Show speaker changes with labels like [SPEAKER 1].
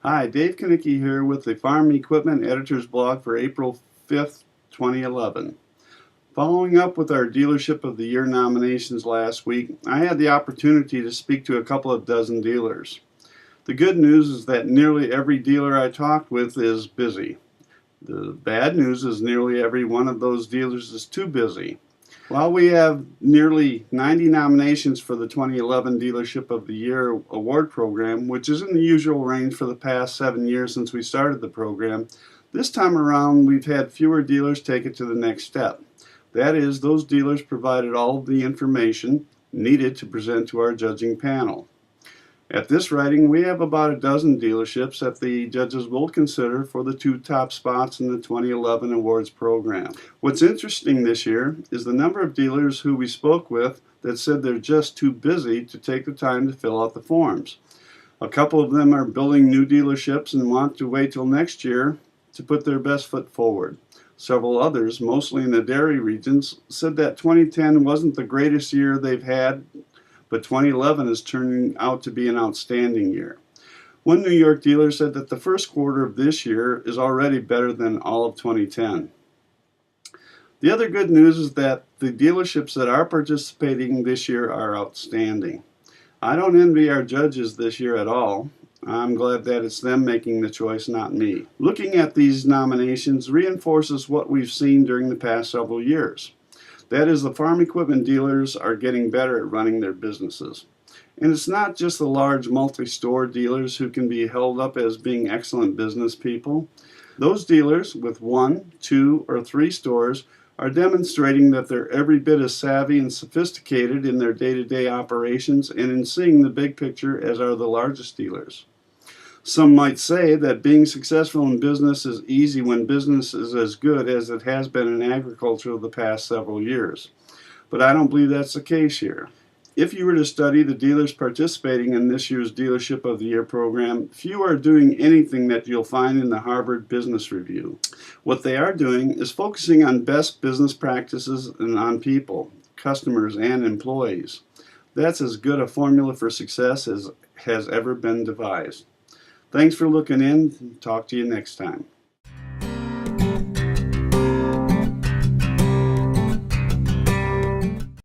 [SPEAKER 1] Hi, Dave Kanicki here with the Farm Equipment Editor's blog for April 5th, 2011. Following up with our Dealership of the Year nominations last week, I had the opportunity to speak to a couple of dozen dealers. The good news is that nearly every dealer I talked with is busy. The bad news is nearly every one of those dealers is too busy. While we have nearly 90 nominations for the 2011 Dealership of the Year award program, which is in the usual range for the past 7 years since we started the program, this time around we've had fewer dealers take it to the next step. That is, those dealers provided all of the information needed to present to our judging panel. At this writing, we have about a dozen dealerships that the judges will consider for the 2 top spots in the 2011 awards program. What's interesting this year is the number of dealers who we spoke with that said they're just too busy to take the time to fill out the forms. A couple of them are building new dealerships and want to wait till next year to put their best foot forward. Several others, mostly in the dairy regions, said that 2010 wasn't the greatest year they've had, but 2011 is turning out to be an outstanding year. One New York dealer said that the first quarter of this year is already better than all of 2010. The other good news is that the dealerships that are participating this year are outstanding. I don't envy our judges this year at all. I'm glad that it's them making the choice, not me. Looking at these nominations reinforces what we've seen during the past several years. That is, the farm equipment dealers are getting better at running their businesses. And it's not just the large multi-store dealers who can be held up as being excellent business people. Those dealers with 1, 2, or 3 stores are demonstrating that they're every bit as savvy and sophisticated in their day-to-day operations and in seeing the big picture as are the largest dealers. Some might say that being successful in business is easy when business is as good as it has been in agriculture the past several years. But I don't believe that's the case here. If you were to study the dealers participating in this year's Dealership of the Year program, few are doing anything that you'll find in the Harvard Business Review. What they are doing is focusing on best business practices and on people, customers, and employees. That's as good a formula for success as has ever been devised. Thanks for looking in. Talk to you next time.